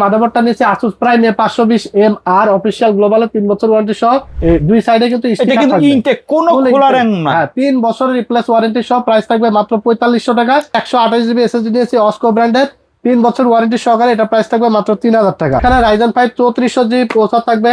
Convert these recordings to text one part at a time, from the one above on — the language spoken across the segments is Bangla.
মাদারবোর্ডটা নিচে Asus Prime A520M অফিশিয়াল গ্লোবালে 3 বছর ওয়ারেন্টি সহ, দুই সাইডে কিন্তু এটা কিন্তু ইনটেক, কোনো খোলা র‍্যাম না। হ্যাঁ, 3 বছরের রিপ্লেস ওয়ারেন্টি সহ, প্রাইস থাকবে মাত্র 4500 টাকা। 128 জিবি এসএসডি নিয়েছি অস্কো ব্র্যান্ডের, 3 বছর ওয়ারেন্টি সহকারে, এটা প্রাইস থাকবে মাত্র 3000 টাকা। এখানে Ryzen 5 3400 জিবি প্রসেসর থাকবে,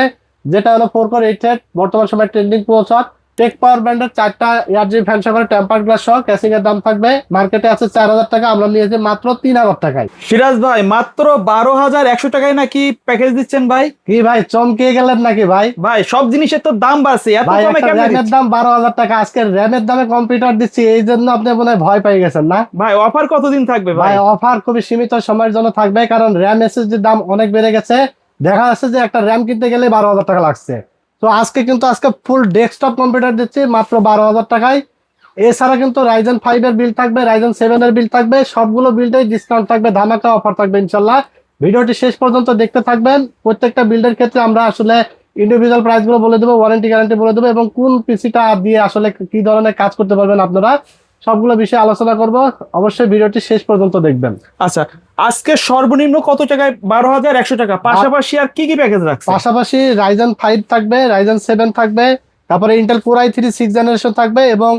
যেটা হলো 4 কোর 8 থ্রেড, বর্তমান সময় ট্রেন্ডিং প্রসেসর। টেক পাওয়ার ব্র্যান্ডের 4টা এয়ারজি ফ্যান সহ টেম্পারড গ্লাস সহ কেসিং এর দাম থাকবে মার্কেটে আছে 4000 টাকা, আমরা নিয়েছি মাত্র 3000 টাকায়। সিরাজ ভাই মাত্র 12100 টাকায় নাকি প্যাকেজ দিচ্ছেন ভাই? কি ভাই চমকে গেলেন নাকি ভাই? ভাই সব জিনিসের তো দাম বাড়ছে, এত ভাই কমে কেমনে? র‍্যামের দাম 12000 টাকা, আজকে র‍্যামের দামে কম্পিউটার দিচ্ছি, এই জন্য আপনি মনে হয় ভয় পেয়ে গেছেন না ভাই? অফার কতদিন থাকবে ভাই? ভাই অফার খুবই সীমিত সময়ের জন্য থাকবে, কারণ র‍্যাম এসএসডির দাম অনেক বেড়ে গেছে। দেখা যাচ্ছে যে একটা র‍্যাম কিনতে গেলে 12000 টাকা লাগছে। তো আজকে ফুল ডেস্কটপ কম্পিউটার দিচ্ছি মাত্র 12000 টাকায়। এছাড়া কিন্তু Ryzen 5 এর বিল থাকবে, Ryzen 7 এর বিল থাকবে, সবগুলো বিল্ডেই ডিসকাউন্ট থাকবে, ধামাকা অফার থাকবে ইনশাল্লাহ। ভিডিওটি শেষ পর্যন্ত দেখতে থাকবেন। প্রত্যেকটা বিল্ডের ক্ষেত্রে আমরা আসলে ইন্ডিভিজুয়াল প্রাইস গুলো বলে দেবো, ওয়ারেন্টি গ্যারান্টি বলে দেবো, এবং কোন পিসিটা দিয়ে আসলে কি ধরনের কাজ করতে পারবেন আপনারা, সবগুলো বিষয়ে আলোচনা করব। অবশ্যই ভিডিওটি শেষ পর্যন্ত দেখবেন। আচ্ছা, আজকে সর্বনিম্ন কত টাকায়? 12100 টাকা। পাশাপাশি আর কি কি প্যাকেজ রাখছে? পাশাপাশি Ryzen 5 থাকবে, Ryzen 7 থাকবে, তারপরে Intel Core i3 6th generation থাকবে, এবং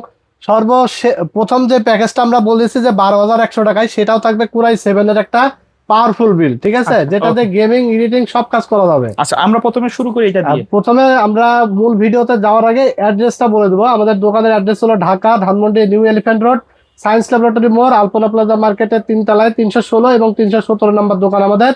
প্রথম যে প্যাকেজটা আমরা বলেছি যে 12100 টাকায়, সেটাও থাকবে Core i7 এর একটা পাওয়ারফুল বিল, ঠিক আছে, যেটাতে গেমিং এডিটিং সব কাজ করা যাবে। আচ্ছা, আমরা প্রথমে শুরু করি এটা দিয়ে। প্রথমে আমরা মূল ভিডিওতে যাওয়ার আগে অ্যাড্রেসটা বলে দেবো। আমাদের দোকানের অ্যাড্রেস হলো Dhaka Dhanmondi new elephant road, science laboratory মোড়, আলপনা প্লাজা মার্কেটের 3 তলায় 316 এবং 317 নম্বর দোকান আমাদের।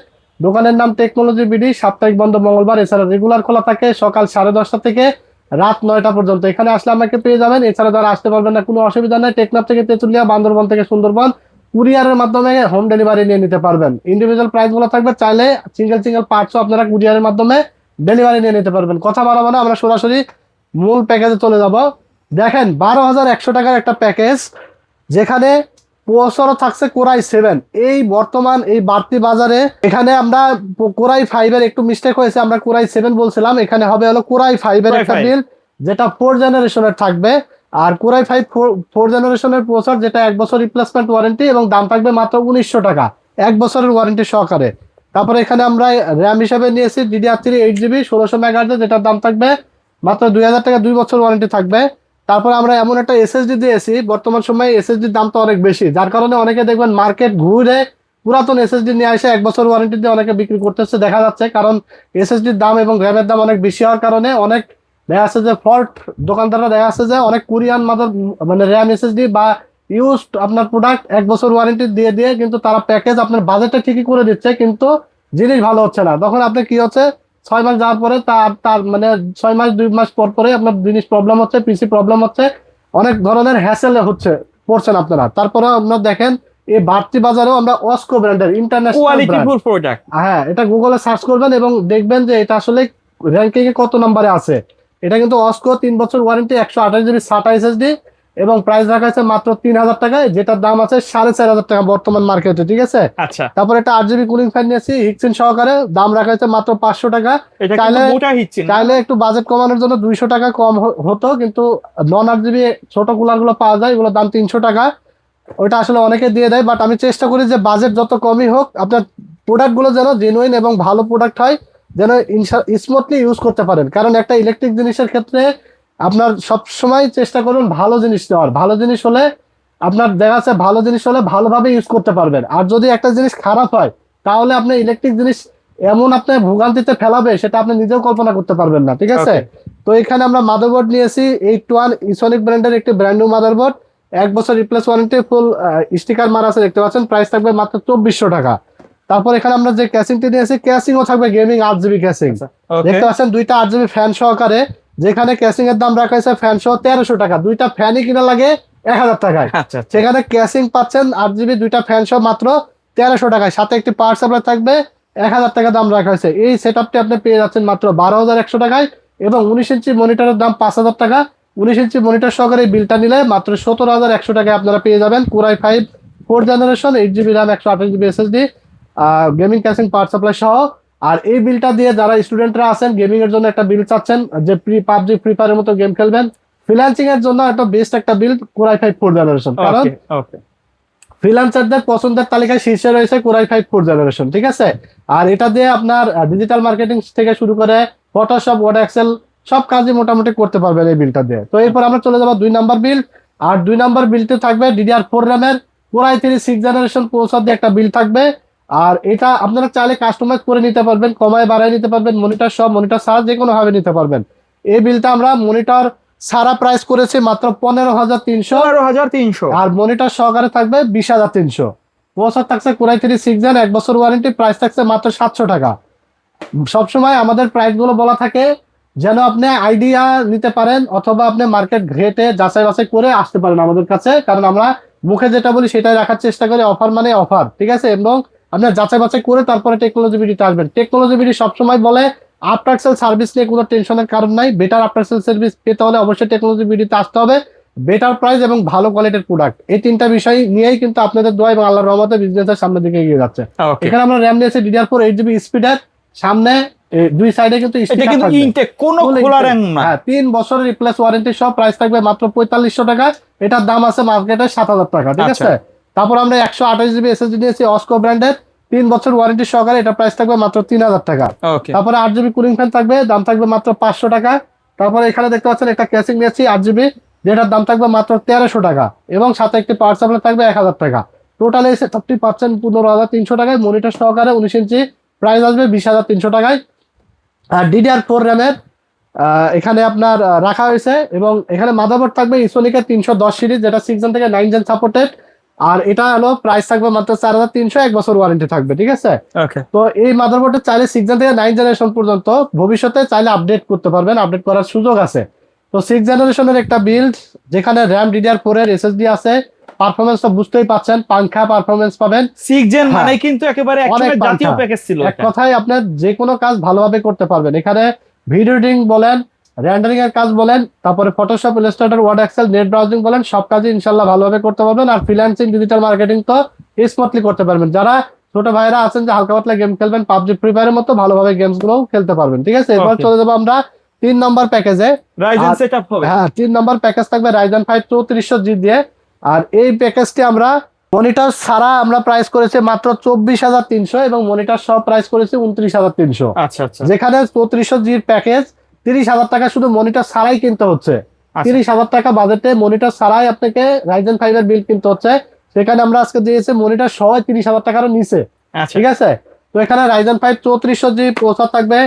দোকানের নাম টেকনোলজি বিডি, সাপ্তাহিক বন্ধ মঙ্গলবার, এছাড়া রেগুলার খোলা থাকে সকাল 10:30 থেকে রাত 9টা পর্যন্ত। এখানে আসলে আমাকে পেয়ে যাবেন। এছাড়া যারা আসতে পারবেন না, কোনো অসুবিধা নেই, টেকনাফ থেকে তেঁতুলিয়া, বান্দরবন থেকে সুন্দরবন কুরিয়ারের মাধ্যমে হোম ডেলিভারি নিয়ে নিতে পারবেন। ইন্ডিভিজুয়াল প্রাইস গুলো থাকবে, চাইলে সিঙ্গেল পার্টসও আপনারা কুরিয়ারের মাধ্যমে ডেলিভারি নিয়ে নিতে পারবেন। কথা বাড়াবো না, আমরা সরাসরি মূল প্যাকেজে চলে যাব। দেখেন 12100 টাকার একটা প্যাকেজ, যেখানে প্রসেসরও থাকছে Core i7। এই বর্তমান এই বাড়তি বাজারে এখানে আমরা Core i5 এর একটু মিস্টেক হয়েছে, আমরা Core i7 বলছিলাম, এখানে হবে হলো Core i5 এর একটা বিল, যেটা 4 জেনারেশনের থাকবে। আর Core i5 4 জেনারেশনের প্রসেসর, যেটা 1 বছর রিপ্লেসমেন্ট ওয়ারেন্টি, এবং দাম থাকবে মাত্র 1900 টাকা 1 বছরের ওয়ারেন্টি সহকারে। তারপরে এখানে আমরা র‍্যাম হিসেবে নিয়েছি DDR3 8GB 1600 মেগাহার্জ, যেটার দাম থাকবে মাত্র 2000 টাকা, 2 বছর ওয়ারেন্টি থাকবে। তারপর আমরা এমন একটা এসএসডি দিয়েছি, বর্তমান সময়ে এসএসডির দাম তো অনেক বেশি, যার কারণে অনেকে দেখবেন মার্কেট ঘুরে পুরাতন এসএসডি নিয়ে এসে 1 বছর ওয়ারেন্টি দিয়ে অনেকে বিক্রি করতেছে দেখা যাচ্ছে। কারণ এসএসডির দাম এবং র‍্যামের দাম অনেক বেশি হওয়ার কারণে অনেক দেখা যাচ্ছে যে ফল্ট দোকানদাররা দেখা যাচ্ছে যে অনেক কোরিয়ান মানে র‍্যাম এসএসডি বা ইউজড আপনার প্রোডাক্ট 1 বছর ওয়ারেন্টি দিয়ে দিয়ে কিন্তু তারা প্যাকেজ আপনার বাজেটটা ঠিকই করে দিচ্ছে, কিন্তু জিনিস ভালো হচ্ছে না। তখন আপনি কি হচ্ছে, 6 মাস যাওয়ার পরে তার মানে 6 মাস 2 মাস পরে আপনার জিনিস প্রবলেম হচ্ছে, পিসি প্রবলেম হচ্ছে, অনেক ধরনের হ্যাসেল পড়ছেন আপনারা। তারপরে আপনারা দেখেন এই বাড়তি বাজারেও আমরা অস্কো ব্র্যান্ডের ইন্টারন্যাশনাল কোয়ালিটিফুল প্রোডাক্ট, হ্যাঁ, এটা গুগলে সার্চ করবেন এবং দেখবেন যে এটা আসলে র্যাঙ্কিং এ কত নম্বরে আছে। এটা কিন্তু অস্কো 3 বছর ওয়ারেন্টি, 128 জিবি SATA এসএসডি, এবং প্রাইস রাখা আছে মাত্র 3000 টাকায়, যেটার দাম আছে 4500 টাকা বর্তমান মার্কেটে, ঠিক আছে। আচ্ছা, তারপর একটা 8GB কুলিং ফ্যান নিয়েছি হিটসিন সহকারে, দাম রাখা আছে মাত্র 500 টাকা। চাইলে একটু বাজেট কমানোর জন্য 200 টাকা কম হতো, কিন্তু নন 8GB ছোট কুলার গুলো পাওয়া যায়, এগুলো দাম 300 টাকা। ওইটা আসলে অনেকে দিয়ে দেয়, বাট আমি চেষ্টা করি যে বাজেট যত কমই হোক, আপনার প্রোডাক্ট গুলো যেন জেনুইন এবং ভালো প্রোডাক্ট হয়, যেন স্মুথলি ইউজ করতে পারেন। কারণ একটা ইলেকট্রিক জিনিসের ক্ষেত্রে আপনার সবসময় চেষ্টা করুন ভালো জিনিস দেওয়ার। ভালো জিনিস হলে আপনার দেখা যাচ্ছে ভালো জিনিস হলে ভালোভাবে ইউজ করতে পারবেন। আর যদি একটা জিনিস খারাপ হয়, তাহলে আপনি ইলেকট্রিক জিনিস এমন আপনার ভোগান্তিতে ফেলাবে, সেটা আপনি নিজেও কল্পনা করতে পারবেন না, ঠিক আছে। তো এখানে আমরা মাদারবোর্ড নিয়েছি 81 ইসোনিক ব্র্যান্ডের একটি ব্র্যান্ড নিউ মাদারবোর্ড, 1 বছর রিপ্লেস ওয়ারেন্টি, ফুল স্টিকার মারা আছে, দেখতে পাচ্ছেন। প্রাইস থাকবে মাত্র 2400 টাকা। তারপর এখানে আমরা যে ক্যাসিংটি নিয়েছি, ক্যাসিংও থাকবে গেমিং 8GB ক্যাসিং, দেখতে পাচ্ছেন, দুইটা 8GB ফ্যান সহকারে, যেখানে ক্যাসিং এর দাম রাখা হয়েছে ফ্যান সহ 1300 টাকা, দুইটা ফ্যানই কিনা লাগে 1000 টাকায়। সেখানে ক্যাসিং পাচ্ছেন 8GB দুইটা ফ্যান সহ মাত্র 1300 টাকায়, সাথে একটি পাওয়ার সাপ্লাই থাকবে, 1000 টাকা দাম রাখা হয়েছে। এই সেটআপটি আপনি পেয়ে যাচ্ছেন মাত্র 12100 টাকায়, এবং 19 ইঞ্চি মনিটরের দাম 5000 টাকা। 19 ইঞ্চি মনিটর সহকারে এই বিলটা নিলে মাত্র 17100 টাকায় আপনারা পেয়ে যাবেন Core i5 4 generation, 8GB RAM, 128GB SSD, gaming casing power supply সহ। আর এই বিলটা দিয়ে যারা স্টুডেন্টরা আছেন, গেমিং এর জন্য একটা বিল চাচ্ছেন, যে পাবজি ফ্রি ফায়ারের মতো গেম খেলবেন, ফ্রিল্যান্সিং এর জন্য একটা বেস্ট একটা বিল Core i5 4 জেনারেশন। কারণ ফ্রিল্যান্সারদের পছন্দের তালিকায় শীর্ষে রয়েছে কোরাই 5 4th জেনারেশন, ঠিক আছে। আর এটা দিয়ে আপনার ডিজিটাল মার্কেটিং থেকে শুরু করে ফটোশপ, ওয়ার্ড, এক্সেল সব কাজই মোটামুটি করতে পারবেন এই বিলটা দিয়ে। তো এরপর আমরা চলে যাবো 2 নাম্বার বিল। আর 2 নাম্বার বিলতে থাকবে DDR4 র্যামের কোরাই 3 6th জেনারেশন প্রসেসর দিয়ে একটা বিল থাকবে। আর এটা আপনারা চাইলে কাস্টমাইজ করে নিতে পারবেন, কমায় বাড়ায় নিতে পারবেন, মনিটর সব মনিটর ছাড়া যে কোনো ভাবে নিতে পারবেন। এই বিলটা আমরা মনিটর সারা প্রাইস করেছি মাত্র 15,300, 15,300। আর মনিটর সহকারে থাকবে 20,300। প্রসেসর থাকছে কোরাই 3 6 জেন, 1 বছর ওয়ারেন্টি, প্রাইস থাকছে মাত্র 700 টাকা। সবসময় আমাদের প্রাইস গুলো বলা থাকে যেন আপনি আইডিয়া নিতে পারেন অথবা আপনি মার্কেট ঘেটে যাচাই বাছাই করে আসতে পারেন আমাদের কাছে, কারণ আমরা মুখে যেটা বলি সেটাই রাখার চেষ্টা করি। অফার মানে অফার, ঠিক আছে। এবং আপনার যাচাই বাছাই করে তারপরে টেকনোলজি বিডিতে আসবেন। টেকনোলজি বিডি সবসময় বলে আফটার সেল সার্ভিস নিয়ে কোনো টেনশনের কারণ নাই। বেটার আফটার সেল সার্ভিস পেতে হলে অবশ্যই টেকনোলজি বিডিতে আসতে হবে। বেটার প্রাইস এবং ভালো কোয়ালিটির প্রোডাক্ট, এই তিনটা বিষয় নিয়েই কিন্তু আপনাদের দোয়া এবং আল্লাহর রহমতে বিজনেসের সামনের দিকে এগিয়ে যাচ্ছে। ওকে, এখানে আমরা র্যাম নিয়েছি DDR4 8GB স্পিডের, সামনে দুই সাইডে কিন্তু এটা স্টিকার কিন্তু থাকবে। ইনটেক, কোনো Full খোলা intake। র্যাম না। হ্যাঁ, 3 বছরের রিপ্লেস ওয়ারেন্টি সহ, প্রাইস থাকবে মাত্র 4500 টাকা। এটার দাম আছে মার্কেটে 7,000 টাকা, ঠিক আচ্ছা। আছে। তারপর আমরা 128GB SSD নিয়েছি অস্কো ব্র্যান্ডের, 3 বছর ওয়ারেন্টি সহকারে, এটা প্রাইস থাকবে মাত্র 3000 টাকা। ওকে, তারপরে 8GB কুলিং ফ্যান থাকবে, দাম থাকবে মাত্র 500 টাকা। তারপরে এখানে দেখতে পাচ্ছেন একটা কেসিং নিয়েছি 8GB, যেটার দাম থাকবে মাত্র 1300 টাকা, এবং সাথে একটি পাওয়ার সাপ্লাই থাকবে 1000 টাকা। টোটাল এসে 30% 15,300 টাকায়, মনিটর সহকারে 19 ইঞ্চি, প্রাইস আসবে 20,300 টাকায়। আর DDR4 র্যামের এখানে আপনার রাখা হয়েছে, এবং এখানে মাদারবোর্ড থাকবে ইসোনিকের 310 সিরিজ, যেটা 6 জেন থেকে 9 জেন সাপোর্টেড। আর এটা হলো প্রাইস থাকবে মাত্র 4,300, 1 বছর ওয়ারেন্টি থাকবে, ঠিক আছে। ওকে। তো এই মাদারবোর্ডে চাইলে 6 জেন থেকে 9 জেনারেশন পর্যন্ত ভবিষ্যতে চাইলে আপডেট করতে পারবেন, আপডেট করার সুযোগ আছে। তো 6 জেনারেশনের একটা বিল্ড, যেখানে র্যাম DDR4 এর SSD আছে। পারফরমেন্স তো বুঝতেই পাচ্ছেন, পাংখা পারফরমেন্স পাবেন। 6 জেন হ্যাঁ। মানে কিন্তু একেবারে অনেক একসময় জাতীয় পাংখা। প্যাকেজ ছিল এক এটা। কথায় আপনার যে কোনো কাজ ভালোভাবে করতে পারবেন। এখানে ভিডিও এডিটিং বলেন, রেন্ডারিং এর কাজ বলেন, তারপরে Photoshop, Illustrator, Word, Excel, net browsing বলেন, সব কাজই ইনশাল্লাহ ভালোভাবে করতে পারবেন। আর ফ্রিল্যান্সিং, ডিজিটাল মার্কেটিং তো স্মুথলি করতে পারবেন। যারা ছোট ভাইরা আছেন যে হালকা পাতলা গেম খেলবেন, পাবজি, ফ্রি ফায়ারের মতো ভালোভাবে গেমস গুলো খেলতে পারবেন, ঠিক আছে। এবার Okay. চলে যাবো আমরা 3 নম্বর প্যাকেজে। রাইজেন আর- সেটআপ হবে। হ্যাঁ, 3 নম্বর প্যাকেজ থাকবে রাইজেন 5 3400G দিয়ে। আর এই প্যাকেজটি আমরা মনিটর ছাড়া আমরা প্রাইস করেছি মাত্র 24,300, এবং মনিটর সহ প্রাইস করেছি 29,300। আচ্ছা আচ্ছা। যেখানে 3400G প্যাকেজ 30,000 টাকা শুধু মনিটর ছাড়াই কিনতে হচ্ছে। আচ্ছা। 30,000 টাকা বাজেটে মনিটর ছাড়াই আপনাকে রাইজেন 5 এর বিল কিনতে হচ্ছে। সেখানে আমরা আজকে দিয়েছি মনিটর সহ 30,000 টাকারও নিচে, আচ্ছা, ঠিক আছে। তো এখানে রাইজেন 5 3400G প্রসেসর থাকবে,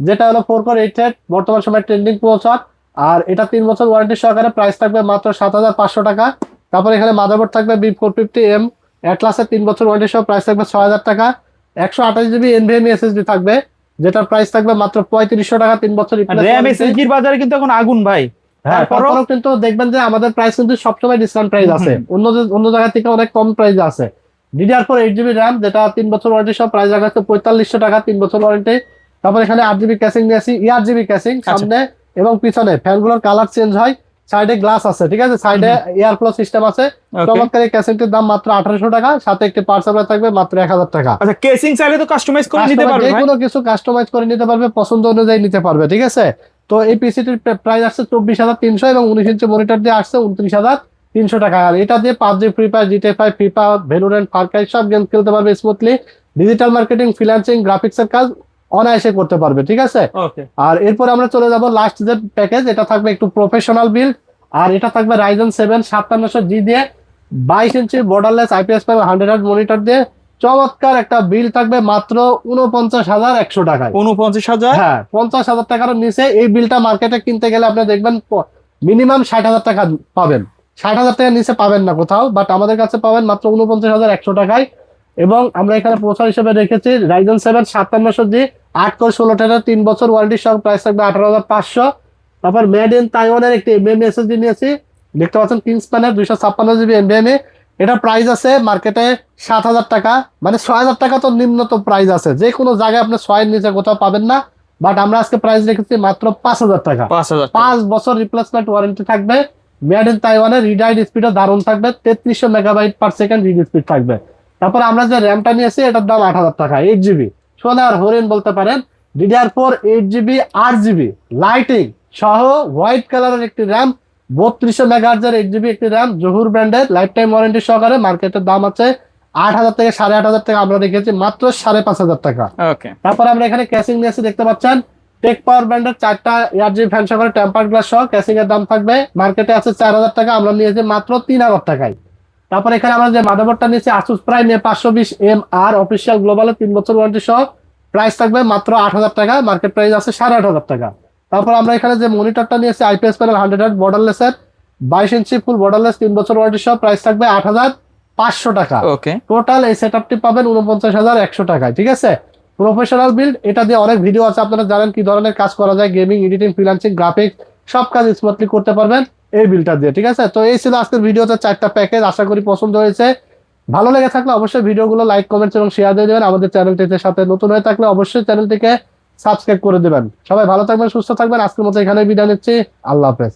যেটা হলো 4 কোর 8 থ্রেড, বর্তমান সময় ট্রেন্ডিং প্রসেসর। আর এটা 3 বছর ওয়ারেন্টি সহকারে, প্রাইস থাকবে মাত্র 7,500 টাকা। তারপর এখানে মাদারবোর্ড থাকবে B450M অ্যাটলাসের 3 বছর ওয়ারেন্টি সহ, প্রাইস থাকবে 6,000 টাকা। 128GB NVMe SSD থাকবে, যেটার প্রাইস থাকবে মাত্র 3500 টাকা, 3 বছর র‍্যাম এসএসডির বাজারে কিন্তু এখন আগুন ভাই। হ্যাঁ, তারপরও তারপরেও কিন্তু দেখবেন যে আমাদের প্রাইস কিন্তু সবসময় ডিসকাউন্ট প্রাইস আছে, অন্য জায়গা থেকে অনেক কম প্রাইস আছে। DDR4 8GB র্যাম, যেটা 3 বছর ওয়ারেন্টি সহ, প্রাইস রাখা হচ্ছে 4500 টাকা, 3 বছর ওয়ারেন্টি। তারপর এখানে 8GB ক্যাসিং নিয়েছি, ERGB ক্যাসিং সামনে এবং পিছনে। ফ্যানগুলোর কালার চেঞ্জ হয়, সাইডে গ্লাস আছে, ঠিক আছে, সাইডে এয়ার ফ্লো সিস্টেম আছে। Okay. চমৎকার এই ক্যাসিংটির দাম মাত্র 1800 টাকা, সাথে একটি পাওয়ার সাপ্লাই থাকবে মাত্র 1000 টাকা। আচ্ছা, কেসিং চাইলে তো কাস্টমাইজ করে নিতে কাস্টমার পারবে যে ভাই। কোনো কিছু কাস্টমাইজ করে নিতে পারবে, পছন্দ অনুযায়ী নিতে পারবে, ঠিক আছে। তো এই পিসিটির প্রাইস আসছে 24,300, এবং 19 ইঞ্চি মনিটর দিয়ে আসছে 29,300 টাকা। আর এটা দিয়ে PUBG, free fire, GTA 5, FIFA, Valorant, Far Cry সব গেম খেলতে পারবে স্মুথলি। ডিজিটাল মার্কেটিং, ফ্রিল্যান্সিং, গ্রাফিক্সের কাজ অনায়াসে করতে পারবে, ঠিক আছে। ওকে, আর এরপর আমরা চলে যাব লাস্ট যে প্যাকেজ, এটা থাকবে একটু প্রফেশনাল বিল্ড। আর এটা থাকবে রাইজেন 7 5700G দিয়ে, 22 ইঞ্চি বর্ডারলেস IPS 5 100Hz মনিটর দিয়ে চমৎকার একটা বিল থাকবে মাত্র 49,100 টাকায়। 49,000। হ্যাঁ, 50,000 টাকার নিচে এই বিলটা মার্কেটে কিনতে গেলে আপনি দেখবেন মিনিমাম 60,000 টাকা পাবেন। 60,000 টাকার নিচে পাবেন না কোথাও, বাট আমাদের কাছে পাবেন মাত্র 49,100 টাকায়। এবং আমরা এখানে প্রচার হিসেবে রেখেছি রাইজেন 7 5700G 8 কোর 16 থ্রেডের, 3 বছর ওয়ারেন্টি সহ, প্রাইস থাকবে 18,500। তারপর মেড ইন তাইওয়ানের একটি NVMe SSD নিয়েছি, দেখতে পাচ্ছেন কিংসপ্যানের 256GB NVMe। এটা প্রাইস আছে মার্কেটে 7,000 টাকা, মানে 6,000 টাকা তো নিম্নতম প্রাইস আছে, যে কোনো জায়গায় আপনি 6 এর নিচে কোথাও পাবেন না। বাট আমরা আজকে প্রাইস রেখেছি মাত্র 5,000 টাকা। 5,000। 5 বছর রিপ্লেসমেন্ট ওয়ারেন্টি থাকবে। মেড ইন তাইওয়ানের রিড রাইট স্পিডও দারুণ থাকবে, 3300 MB/s রিড স্পিড থাকবে। তারপর আমরা যে র্যামটা নিয়েছি এটার দাম 8,000 টাকা, 8GB সোনার হরিণ বলতে পারেন। DDR4 8GB 8GB লাইটিং সহ হোয়াইট কালারের একটি র্যাম, 3200 মেগাহার্জের 8GB একটি র্যাম, জহুর ব্র্যান্ডের, লাইফ টাইম ওয়ারেন্টি সহকারে। মার্কেটের দাম আছে 8000 থেকে 8500 টাকা, আমরা রেখেছি মাত্র 5500 টাকা। ওকে, তারপর আমরা এখানে ক্যাসিং নিয়েছি, দেখতে পাচ্ছেন টেক পাওয়ার ব্র্যান্ডের 4টা এয়ারজি ফ্যান সহকারে টেম্পার গ্লাস সহ। ক্যাসিং এর দাম থাকবে মার্কেটে আছে 4000 টাকা, আমরা নিয়েছি মাত্র 3000 টাকায়। তারপর এখানে আমরা যে মাদারবোর্ডটা নিয়েছি আসুস প্রাইম A520MR অফিসিয়াল গ্লোবালের 3 বছর ওয়ারেন্টি সহ, প্রাইস থাকবে মাত্র 8000 টাকা, মার্কেট প্রাইস আছে 8500 টাকা। তারপর আমরা এখানে যে মনিটরটা নিয়েছি আইপিএস প্যানেল 100 বর্ডারলেসের 22 ইঞ্চি ফুল বর্ডারলেস 3 বছর ওয়ারেন্টি সহ, প্রাইস থাকবে 8500 টাকা। ওকে, টোটাল এই সেটআপটি পাবেন 49100 টাকায়, ঠিক আছে। প্রফেশনাল বিল্ড, এটা দিয়ে অনেক ভিডিও আছে, আপনারা জানেন কি ধরনের কাজ করা যায়, গেমিং, এডিটিং, ফ্রিল্যান্সিং, গ্রাফিক্স সব কাজ স্মুথলি করতে পারবেন এই বিলটা দিয়ে, ঠিক আছে। তো এই ছিল আজকের ভিডিওতে 4টা প্যাকেজ, আশা করি পছন্দ হয়েছে। ভালো লেগে থাকলে অবশ্যই ভিডিওগুলো লাইক, কমেন্টস এবং শেয়ার দিয়ে দেবেন। আমাদের চ্যানেলটিতে সাথে নতুন হয়ে থাকলে অবশ্যই চ্যানেলটিকে সাবস্ক্রাইব করে দেবেন। সবাই ভালো থাকবেন, সুস্থ থাকবেন। আজকের মতো এখানে বিদায় নিচ্ছি, আল্লাহ হাফেজ।